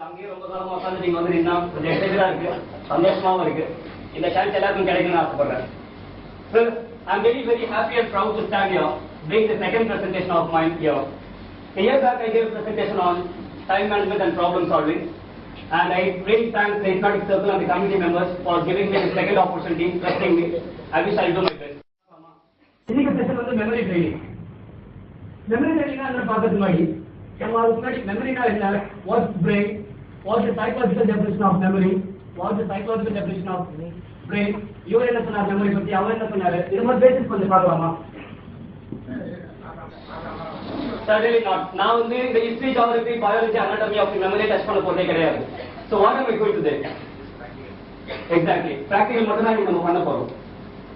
அங்கேயே ரொம்ப காலமா உட்காந்து நீங்க வந்து நின்னா கொஞ்சம் எக்ஸைட்டடா இருக்கு, சந்தோஷமாவும் இருக்கு. இந்த சான்ஸ் எல்லாருக்கும் கிடைக்கணும்னு ஆசைப்படுறேன். Sir, I'm very happy and proud to stand here, bring the second presentation of mine here. A year back I gave a presentation on time management and problem solving, and I really thank the Hypnotic Circle and the community members for giving me the second opportunity, trusting me. I wish I'll do my best. இன்னைக்கு session வந்து memory training. Memory ட்ரைனிங்னா என்ன பார்க்கறதுக்கு முன்னாடி memory என்ன? What's brain? What's the psychological definition of memory? What's the psychological definition of brain? இவர் என்ன சொன்னார் memory பத்தி, அவர் என்ன சொன்னாரு? இது மாதிரி பேசிஸ் கொஞ்சம் பார்க்கலாமா? Certainly not. நான் வந்து இந்த history, geography, biology, anatomy of the memory touch பண்ண போறதே கிடையாது. So what am I going to do? Exactly. Practical மட்டும் தான் நம்ம பண்ண போறோம்.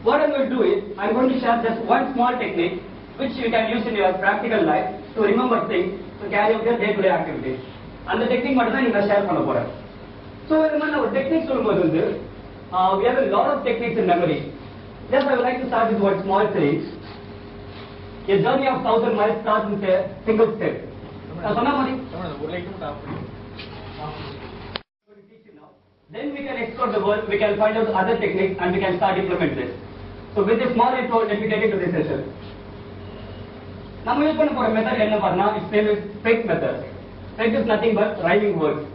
What I'm going to do is I'm going to share just one small technique which you can use in your practical life to remember things, to carry out your day-to-day activities. And the technique மட்டும் தான் நீங்க share பண்ண போறேன். So இந்த மாதிரி நம்ம techniques சொல்லும்போது வந்து we have a lot of techniques in memory. Just I would like to start with one small thing. A journey of 1,000 miles starts with a single step. நான் சொன்ன மாதிரி then we can explore the world, we can find out other techniques and we can start implement this. So with this small intro, let me get into this session. நம்ம use பண்ண போற method என்ன பாருன்னா, it's name is peg method. Peg is nothing but rhyming words.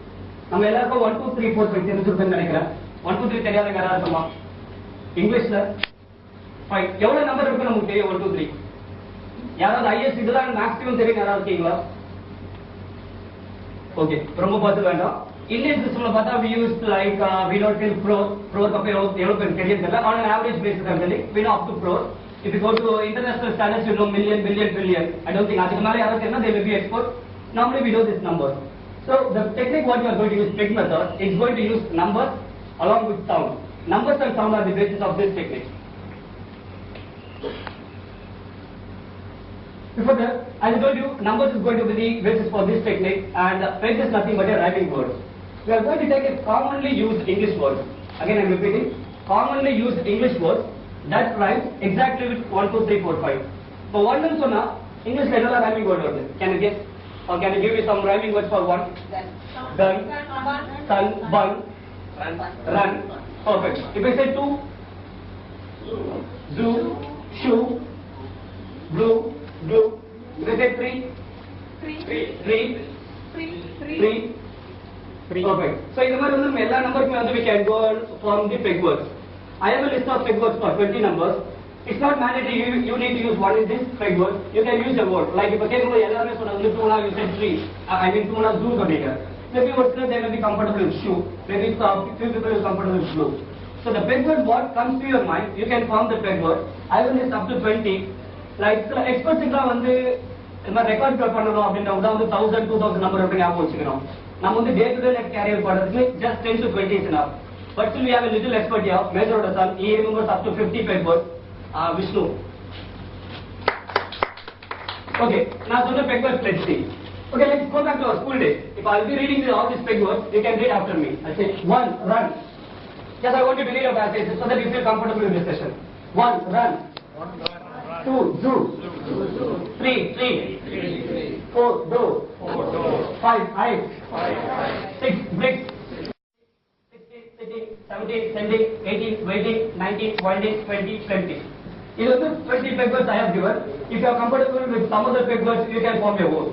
நம்ம எல்லாருக்கும் 1 2 3 4 5 தெரிஞ்சிருக்குன்னு நினைக்கிறேன். 1 2 3 தெரியாதவங்க யாராவது இருக்குமா? இங்கிலீஷ்ல 5 எவ்வளவு நம்பர் இருக்கு நமக்கு தெரியும்? 1 2 3. யாராவது ஐஎஸ் இதுதான் மேக்ஸிமம் தெரியும் யாராவது இருக்கீங்களா? ஓகே, ரொம்ப பார்த்து வேண்டாம். இந்தியன் சிஸ்டம்ல பார்த்தா we use like we don't till pro கப்பே எவ்வளவு பேர் தெரியும் தெரியல. on an average basis actually we know up to pro. If you go to international standards, you know million, billion, trillion. I don't think அதுக்கு மேல யாராவது தெரியுமா? They may be expert. Normally we know this number. So the technique what you are going to use, PEG method, is going to use numbers along with sound. Numbers and sound are the basis of this technique. Before that, I told you numbers is going to be the basis for this technique, and PEG is nothing but a rhyming word. We are going to take a commonly used English word. Again I am repeating, commonly used English word that rhymes exactly with 1 2 3 4 5. So one ன்னு சொன்னா இங்கிலீஷ்ல என்ன rhyming word வருது? Can you guess? Or can you give me some rhyming words for one? Gun, sun, bun, run. Perfect. If I say two, zoo, shoe, blue, blue. If I say three, three. Perfect. So இந்த மாதிரி வந்து நம்ம எல்லா நம்பருக்குமே வந்து we can go and form the peg words. I have a list of peg words for 20 numbers. It's not mandatory you need to use one in this peg word. You can use a word. Like if I say எல்லாரும் சொன்னாங்க 2 now you said 3. I mean 2 now zoo சொல்றீங்க. Maybe words they may be comfortable with shoe. Maybe few people is comfortable with blue. So the peg word what comes to your mind, you can form the peg word. I will list up to 20. Like experts வந்து இந்த மாதிரி record பண்ணனும் அப்படினா வந்து 1000 2000 number அப்படி ஞாபகம் வச்சுக்கணும். நம்ம வந்து day to day life career பண்றதுக்கு just 10 to 20 is enough. But still we have a little expert here, Major Odasan. He remembers up to 50 peg words. Vishnu. Okay, now so the peg words, let's see. Okay, let's go back to our school days. If I'll be reading all these peg words, you can read after me. I'll say 1, run. Yes, I want you to read your passage so that you feel comfortable in this session. 1, run. 2, zoo. 3, tree. 4, door. 5, eyes. 6, bricks. 17, 17, 18, 18, 19, 20, 20, 20. These are the 20 peg words I have given. If you are comfortable with some of the peg words, you can form your own.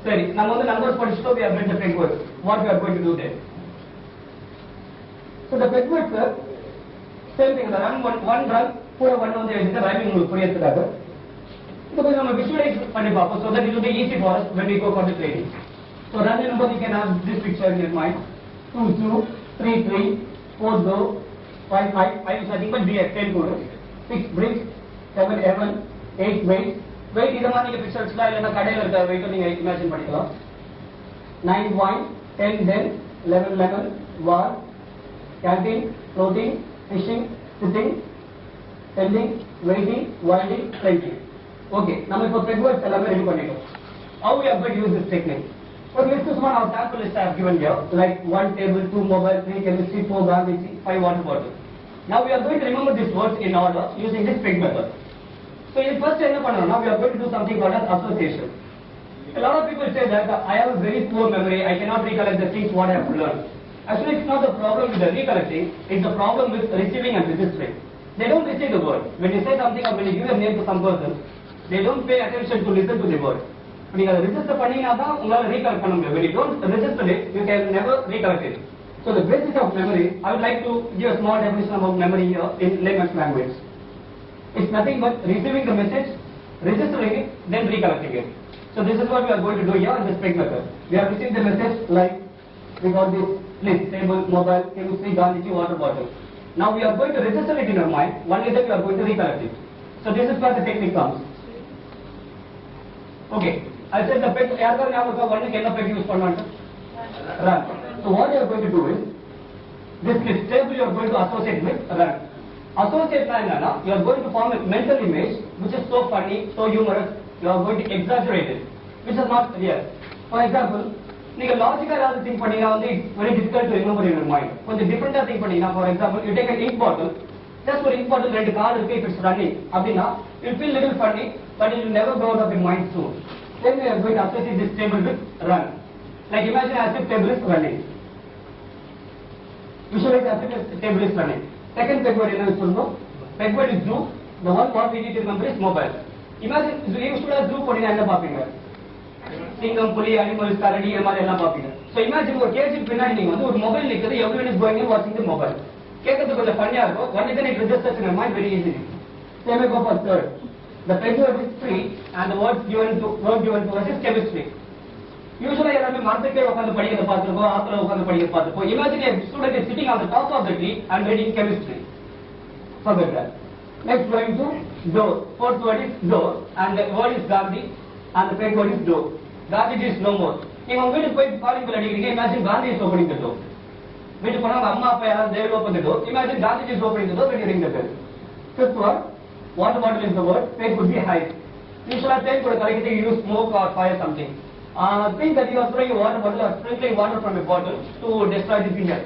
Sorry, now the numbers for so we have made the peg words. What we are going to do there? So the peg words are same thing. The run one run, put one on the rhyming rule. So we have visualize so that it will be easy for us when we go for the training. So run number you can have this picture in your mind. 2 2, 3 3. 4 go, 5 is nothing but BS, 10 go, 6 bricks, 7 heaven, 8 weight. Weight இத மாதிரி நீங்க பிக்சர்ஸ்ல இல்லனா கடையில இருக்க weight நீங்க imagine பண்ணிக்கலாம். 9 wine, 10 den, 11 lemon, war, canteen, floating, fishing, sitting, tending, waiting, winding, plenty. Okay, நம்ம இப்போ peg words எல்லாமே ரெடி பண்ணிட்டோம். How we are going to use this technique? Okay, this is one of sample list I have given here, like 1 table, 2 mobile, 3 chemistry, 4 garbage, 5 water bottle. Now we are going to remember these words in order using this PEG method. So in first we are going to do something called as association. A lot of people say that I have a very poor memory, I cannot recollect the things what I have learned. Actually, it's not the problem with the recollecting, it's the problem with receiving and registering. They don't receive the word. When you say something or when you give a name to some person, they don't pay attention to listen to the word. When you register பண்ணீங்கன்னா தான் உங்களால recollect பண்ண முடியும். When you don't register it, you can never recollect it. So the basis of memory, I would like to give a small definition about memory here in layman's language. It's nothing but receiving the message, registering it, then recollecting it. So this is what we are going to do here in this PEG method. We have received the message like we got this list, table, mobile, chemistry, Gandhiji, water bottle. Now we are going to register it in our mind, only then we are going to recollect it. So this is where the technique comes. Okay, I said the PEG, யாருக்காவது ஞாபகம் இருக்கா ஒன்னுக்கு என்ன PEG use பண்ணுவாங்க? Run. So what you are going to do is, this list table you are going to associate with run. Associate என்னன்னா, you are going to form a mental image which is so funny, so humorous, you are going to exaggerate it, which is not real. For example, நீங்க லாஜிக்கா ஏதாவது think பண்ணீங்கன்னா வந்து it's very difficult to remember in your mind. கொஞ்சம் டிஃபரெண்டா think பண்ணீங்கன்னா, for example, you take an ink bottle, just ஒரு ink bottle ரெண்டு card இருக்கு, if it's running அப்படின்னா you feel little funny, but it will never go out of your mind soon. Then we are going to associate this table with run. Like imagine as if table is running. Visualize as if table is running. Second PEG word என்ன சொல்லணும்? PEG word is do. The one what we need to remember is mobile. Imagine you should have do பண்ணீங்கன்னா என்ன பாப்பீங்க? சிங்கம், புலி, animals, கரடி இந்த மாதிரி எல்லாம் பாப்பீங்க. So imagine ஒரு கேஜுக்கு பின்னாடி நீங்க வந்து ஒரு மொபைல் நிக்குது, everyone is going and watching the mobile. கேட்கறதுக்கு கொஞ்சம் ஃபன்னியா இருக்கும். Only then it registers in your mind very easily. Then we go for third. The PEG word is free and the word given to us is chemistry. Usually எல்லாமே மரத்துக்கே உட்கார்ந்து படிக்கிறத பார்த்திருப்போம், ஆத்துல உட்கார்ந்து படிக்கிறத பார்த்திருப்போம். Imagine a student is sitting on the top of the tree and reading chemistry. Forget that. Next going to door. Fourth word is door and the word is Gandhi and the PEG word is door. Gandhi is no more. நீங்க உங்க வீட்டுக்கு போய் calling bell அடிக்கிறீங்க, imagine Gandhi is opening the door. வீட்டுக்கு போனா அம்மா அப்பா யாராவது they will open the door. Imagine Gandhi is opening the door when you ring the bell. Fifth word, water bottle is the word. PEG could be hide. Usually PEG could correctly use smoke or fire something. Think that you are throwing a water bottle or sprinkling water from a bottle to destroy the finger.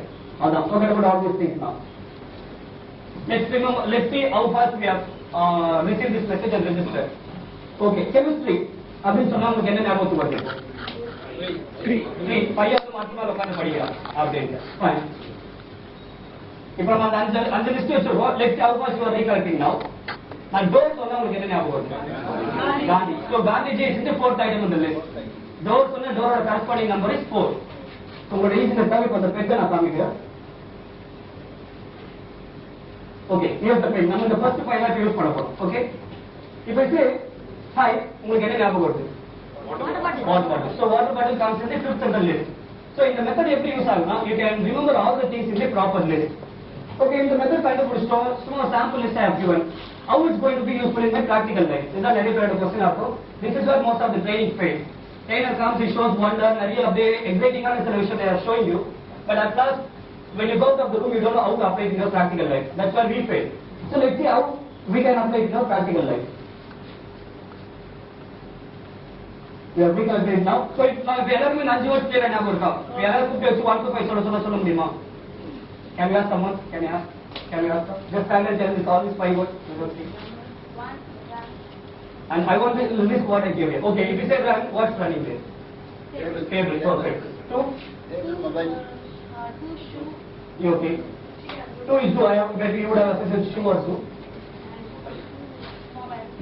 Forget about all these things now. Let's see how fast we have received this message and registered. Okay, chemistry. அப்படின்னு சொன்னா உங்களுக்கு என்ன ஞாபகத்துக்கு வருது? 3 பையாவது மாசமா உட்கார்ந்து படிக்கலாம் அப்படின்ட்டு. Fine. இப்போ நம்ம அந்த அஞ்சு லிஸ்ட் வச்சிருக்கோம். Let's see how fast you are recollecting now. நான் டோர் சொன்னா உங்களுக்கு என்ன ஞாபகம் வருது? Gandhi. So Gandhiji is in the fourth item on the list. Door சொன்னா டோரோட கரஸ்பாண்டிங் நம்பர் இஸ் 4. உங்களோட ஈஸினஸ் தான் இப்போ அந்த பெக் நான் காமிக்கிறேன். Okay, here's the peg. நம்ம இந்த ஃபர்ஸ்ட் ஃபைல் யூஸ் பண்ண போறோம். ஓகே, இப்போ இது ஹை உங்களுக்கு என்ன ஞாபகம் வருது? Water bottle. So water bottle comes in the fifth on the list. So இந்த மெத்தட் எப்படி யூஸ் ஆகும்னா, you can remember all the things in the proper list. Okay, இந்த மெத்தட் கண்டுபிடிச்சிட்டோம். சும்மா sample list I have given. How it's going to be useful in my practical life? இதுதான் நிறைய பேரோட question ஆகும். This is where most of the training fails. Trainer comes, he shows wonder, நிறைய அப்படியே exciting-ஆன சில விஷயம் they are showing you. But at last, when you go out of the room, you don't know how to apply it in your practical life. That's why we fail. So let's see how we can apply it in our practical life. We are recalculating now. So if எல்லாருமே 5 words clear ஞாபகம் இருக்கா? எல்லாரும் கூப்பிட்டு வச்சு 1 to 5 சொல்ல முடியுமா? Can you ask someone? Can you ask? Just stand and tell me all these 5 words. And I want to list what I gave you. Okay, if you say run, what's running there? Table. Perfect. 2? Mobile. 2 shoe. You okay? 2 is 2. Maybe you would have assessed shoe or shoe.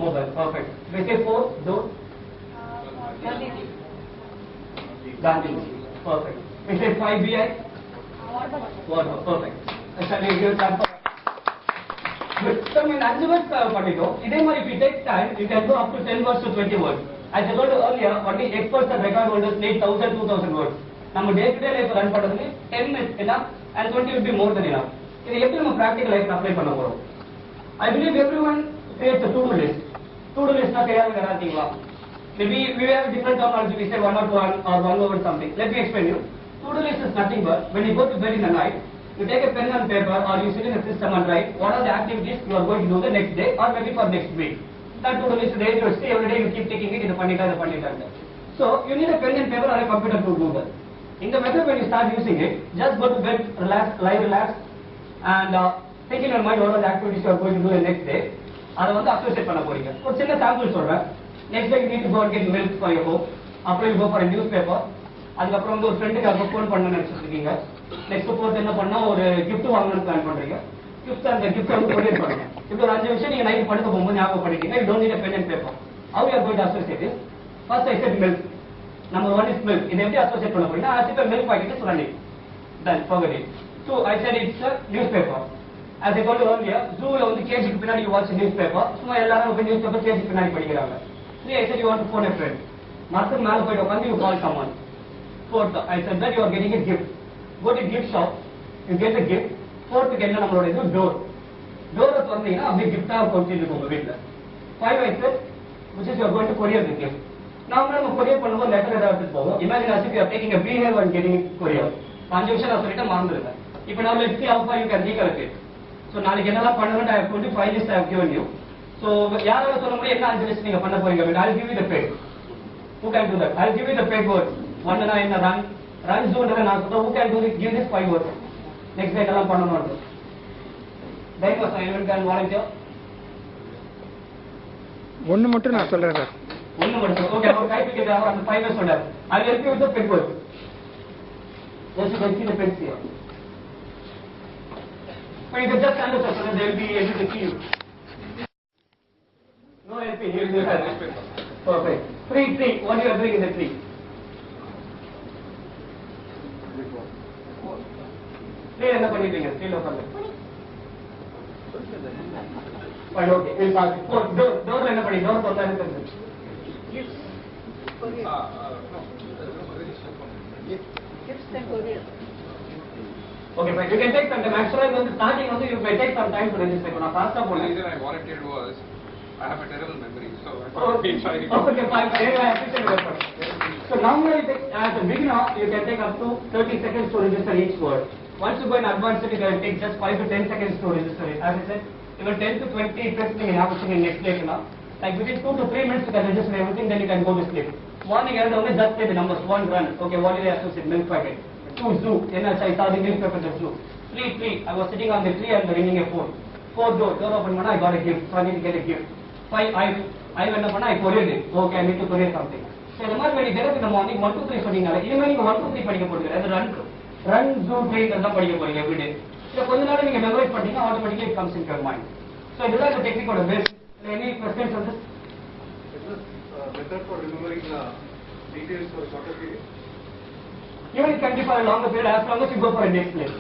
Mobile. Perfect. We say 4, door. Gandhiji. Perfect. We say 5 BI. Water. Perfect. Actually, you can for. Good. So, in 5 words பண்ணிட்டோம். இதே மாதிரி if you take time, you can go up to 10 words to 20 words. As I told you earlier, only experts and record holders need 1000, 2000 words. நம்ம day to day life run பண்றதுக்கு 10 minutes enough and 20 will be more than enough. இது எப்படி நம்ம practical life apply பண்ண போறோம்? I believe everyone creates a to-do list. To-do list na கையால வராதீங்களா? Maybe we have different terminology. We say 1 or 1 or 1 over something. Let me explain you. To-do list is nothing but when you go to bed in the night, you take a pen and paper or you sit in a system and write what are the activities you are going to do the next day or maybe for next week. That to-do list is you see every day you keep taking it in the pandita. So you need a pen and paper or a computer to do that. In the method when you start using it, just go to bed, lie relaxed and think in your mind what are the activities you are going to do the next day. அதை வந்து associate பண்ண போறீங்க. ஒரு சின்ன sample சொல்றேன். Next day you need to go and get milk for your home. அப்புறம் you go for a newspaper. அதுக்கப்புறம் வந்து ஒரு ஃப்ரெண்டுக்கு ஃபோன் பண்ணணும்னு நினைச்சிட்டு இருக்கீங்க. நெக்ஸ்ட் போர்த் என்ன பண்ணா ஒரு gift வாங்கணும்னு பிளான் பண்றீங்க. gift அந்த gift வந்து கொரியர் பண்ணுங்க. இப்போ ஒரு 5 நிமிஷம் நீங்க நைட் படுக்க போகும்போது ஞாபகம் பண்ணிட்டீங்க. You don't need a pen and paper. How you are going to associate it? First I said milk. Number 1 is milk. இதை எப்படி அசோசியேட் பண்ண போறீங்கன்னா as if a milk packet is running. Then forget it. So I said it's a newspaper. As I told you earlier, zoo la வந்து கேஜிக்கு பின்னாடி you watch a newspaper. சும்மா எல்லாரும் போய் newspaper கேஜிக்கு பின்னாடி படிக்கிறாங்க. 3 I said you want to phone a friend. மரத்துக்கு மேல போய் உட்கார்ந்து you call someone. 4th I said that you are getting a gift. Go to gift shop. You get a gift. 4th என்ன நம்மளோட இது door. Door திறந்தீங்கன்னா அப்படியே gift-ஆ கொடுத்துட்டு உங்க வீட்ல. 5 I said which is you are going to courier the gift. நாம courier பண்ணும்போது letter ஏதாவது போகும். Imagine as if you are taking a beer and getting it courier. 5 நிமிஷம் நான் சொல்லிட்டு மறந்துருங்க. இப்போ now let's see how far you can recollect it. So நாளைக்கு என்னெல்லாம் பண்ணணும்னு I have told you 5 lists I have given you. So யாரால சொல்ல முடியும் என்ன 5 லிஸ்ட் நீங்க பண்ண போறீங்க? But I'll give you the peg. Who can do that? I'll give you the peg words. One na என்ன run zone நான் சொல்றேன். Who can do this? Give this 5 words. Next day என்னெல்லாம் பண்ணணும்னு. Demo assignment can volunteer. ஒன்னு மட்டும் நான் சொல்றேன் sir. ஒன்னு மட்டும். Okay, அவர் கைப்பிடிக்க அவர் அந்த 5 words சொல்றாரு. I'll help you with the peg words. Just you can see the pegs here. But you can just stand up, so they will be able to see you. No helping, you will do that. Perfect. Tree. What you are doing in the tree? Tree என்ன பண்ணிட்டீங்க? Tree lo பண்ணு. Fine, okay. We'll pass it. Door என்ன பண்ணி? Door போட்டா என்ன பண்ணுது? Gifts and courier. Okay, fine. You can take some time. Actually, when starting also, you may take some time to register. Now, fast up. The reason I volunteered was I have a terrible memory, so I thought I'd try to. Okay, fine. I appreciate your effort. So normally, as a beginner, you can take up to 30 seconds to register each word. Once you go in advanced, you can take just 5 to 10 seconds to register it. As I said, even 10 to 20 tests you have to sing in next day now. Like within 2 to 3 minutes, you can register everything. Then you can go to sleep. Morning, I only just say the numbers. 1 run. Okay, what did I associate? Milk packet. 2 zoo. Then I saw the newspaper the zoo. 3. I was sitting on the tree and ringing a phone. 4 door open I got a gift, so I need to get a gift. 5 I went up and I couriered it. Okay, I need to courier something. So the moment when you get up in the morning 1 2 3 சொன்னீங்கல இனிமே நீங்க 1 2 3 படிக்க போறீங்க. அது run zoo train எல்லாம் படிக்க போறீங்க every day. இத கொஞ்ச நாள் நீங்க மெமரைஸ் பண்ணீங்க automatically it comes into your mind. So this is the technique of the best. Any questions on this? Method for remembering details for a shorter period? Even it can be for a longer period as long as you go for a next list.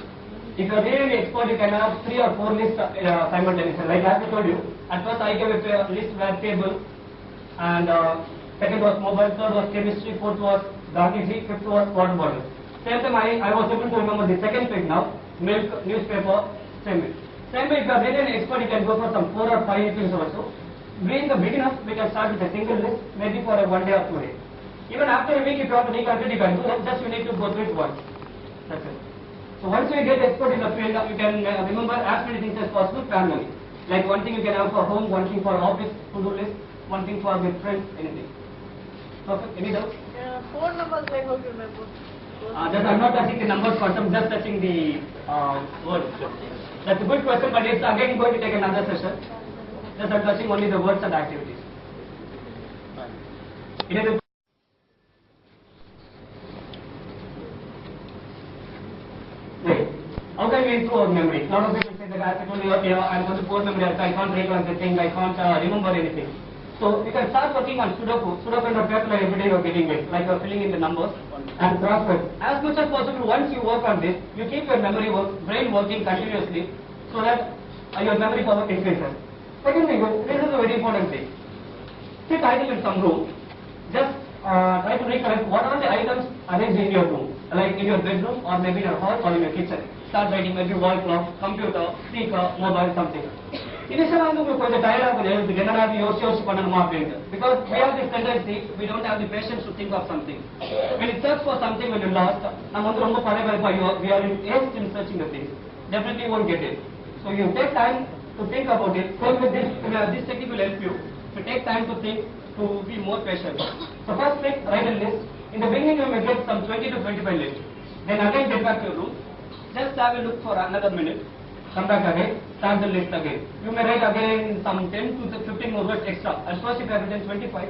If you are really expert, you can have 3 or 4 lists simultaneously. Like as I told you, at first I gave a list where table, and second was mobile, third was chemistry, fourth was Gandhiji, fifth was water bottle. Same time I was able to remember the second page now, milk, newspaper, same way. Same way, if you are really an expert, you can go for some 4 or 5 things also. Being the beginners, we can start with a single list, maybe for a 1 day or 2 days. Even after a week, if you have to recalculate, you can do that. Just you need to go through it once. That's it. So once you get expert in the field, you can remember as many things as possible parallelly. Like one thing you can have for home, one thing for office, to-do list, one thing for with friends, anything. Perfect. Any doubts? Phone numbers, like how to remember? Just I'm not touching the numbers first, I'm just touching the words. That's a good question, but it's again going to take another session. Just I'm touching only the words and activities. It is how can we improve our memory? A lot of people say that as I told you, I'm going to poor memory, I can't recall the thing, I can't remember anything. So you can start working on Sudoku. Sudoku and paper every day you're getting it, like you're filling in the numbers and crosswords. As much as possible, once you work on this, you keep your brain working continuously, so that your memory power increases. Second thing, this is a very important thing. Sit idle in some room, just try to recollect what are the items arranged in your room, like in your bedroom or maybe in your hall or in your kitchen. Start writing maybe wall clock, computer, speaker, mobile, something. Initially, உங்களுக்கு கொஞ்சம் டயர்டா இருக்கும் என்னடா யோசிச்சு பண்ணணுமா அப்படினு, because we have this tendency, we don't have the patience to think of something. When you search for something when you lost, நம்ம வந்து ரொம்ப பரபரப்பா we are in haste in searching the things, definitely won't get it. So you take time to think about it. So with this technique will help you to take time to think, to be more patient. So first thing, write a list. In the beginning you may get some 20 to 25 lists. Then again get back to your room. Just have a look for another minute. Come back again, start the list again. You may write again some 10 to 15 more words extra. At first if you have written 25,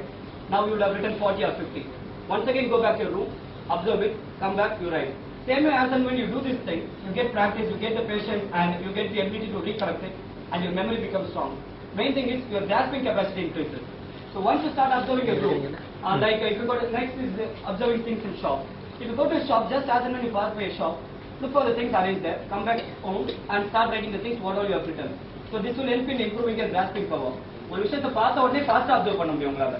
now you will have written 40 or 50. Once again go back to your room, observe it, come back, you write. Same way as and when you do this thing, you get practice, you get the patience, and you get the ability to recollect it, and your memory becomes strong. Main thing is your grasping capacity increases. So once you start observing your room, like if you go to, next is observing things in shop. If you go to a shop, just as and when you pass by a shop, look for the things arranged there, come back home and start writing the things whatever you have written. So this will help in improving your grasping power. ஒரு விஷயத்தை பார்த்த உடனே ஃபாஸ்டா observe பண்ண முடியும் உங்களால.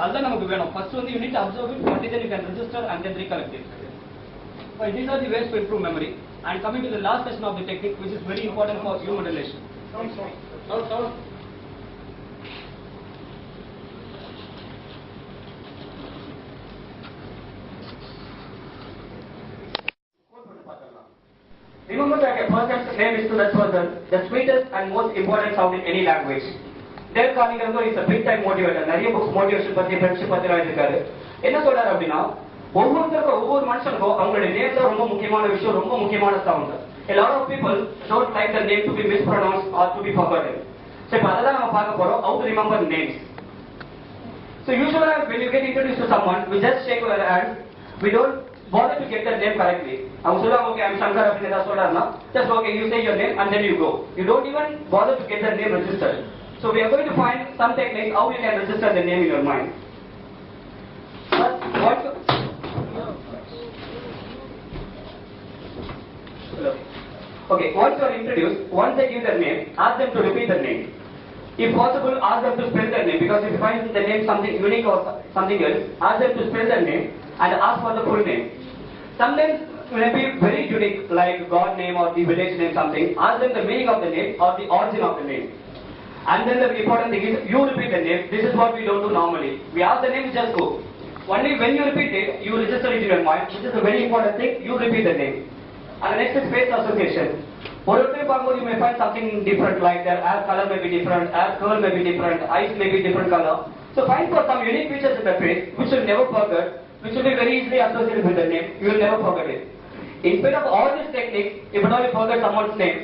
அதுதான் நமக்கு வேணும். First வந்து you need to observe it, but then you can register and then recollect it. So these are the ways to improve memory. And coming to the last session of the technique, which is very important for human relation. Remember that a person's name is to that person the sweetest and most important sound in any language. Dale Carnegie is a big time motivator. நிறைய books motivation பத்தி friendship பத்தி எழுதிருக்காரு. என்ன சொல்றாரு அப்படின்னா ஒவ்வொருத்தருக்கும் ஒவ்வொரு மனுஷனுக்கும் அவங்களுடைய நேம் தான் ரொம்ப முக்கியமான விஷயம், ரொம்ப முக்கியமான sound. A lot of people don't like the name to be mispronounced or to be forgotten. So இப்ப அதான் நம்ம பார்க்க போறோம், how to remember names. So usually when you get introduced to someone, we just shake our hand, we don't bother to get the name correctly. அவங்க சொல்லுவாங்க okay I'm Shankar அப்படின்னு ஏதாவது சொல்றாருன்னா just okay you say your name and then you go. You don't even bother to get the name registered. So we are going to find some technique how you can register the name in your mind. Okay, once you are introduced, once they give their name, ask them to repeat their name. If possible, ask them to spell their name, because if you find the name something unique or something else, ask them to spell their name and ask for the full name. Sometimes it may be very unique, like God name or the village name something, ask them the meaning of the name or the origin of the name. And then the important thing is, you repeat the name. This is what we don't do normally. We ask the name, just go. Only when you repeat it, you register it in your mind, which is a very important thing, you repeat the name. And the next is face association. You may find something different, like their hair color may be different, hair curl may be different, eyes may be different color. So find for some unique features in the face, which you'll never forget, which will be very easily associated with the name, you will never forget it. In spite of all these techniques, if you don't forget someone's name,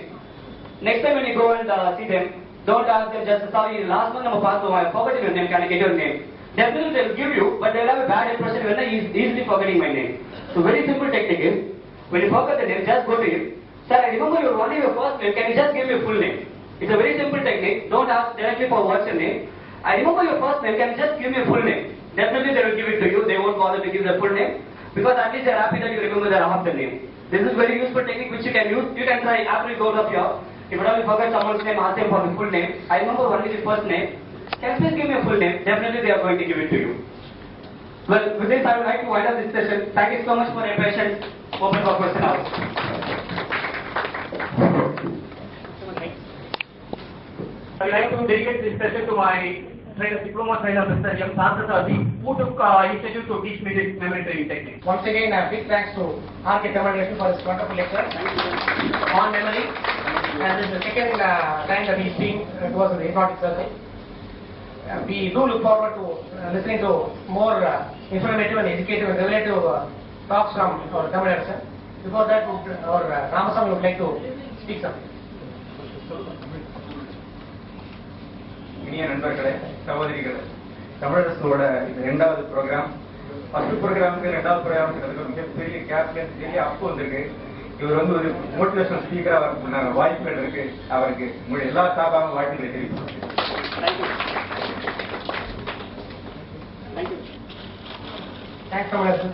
next time when you go and see them, don't ask them just, sorry, last month I forgot your name, can I get your name? Definitely they will give you, but they will have a bad impression when they are easily forgetting my name. So very simple technique is, when you forget the name, just go to him. Sir, I remember only your first name, can you just give me your full name? It's a very simple technique, don't ask directly for what's your name. I remember your first name, can you just give me your full name? Definitely they will give it to you, they won't bother to give the full name, because at least they are happy that you remember the half the name. This is very useful technique which you can use. You can try after you go up here. If you don't forget someone's name, ask them for the full name. I remember only the first name. Can you please give me a full name? Definitely they are going to give it to you. Well, with this I would like to wind up this session. Thank you so much for your patience. Open for question hours. I would like to dedicate this session to my diploma trainer, Mr. M. Sarthasadi, who took initiative to teach me this memory training technique. Once again, a big thanks to R.K. Tamandasan for this wonderful lecture on memory. And this is the second time that he's been towards the hypnotic circle. We do look forward to listening to more informative and educative and relative talks from our Tamandasan. Before that, our Ramasamy would like to speak something. இனிய நண்பர்களே, சகோதரிகளே, தமிழரசோட இது 2வது program. First ப்ரோக்ராமுக்கு 2வது ப்ரோக்ராமுக்கு மிகப்பெரிய captain பெரிய அப்பு வந்திருக்கு. இவர் வந்து ஒரு மோட்டிவேஷனல் ஸ்பீக்கரா வரதுக்கு வாய்ப்புகள் இருக்கு. அவருக்கு உங்களுடைய எல்லா சார்பாகவும் வாழ்த்துக்களை தெரிவிக்கிறேன். Thanks, Tamandasan.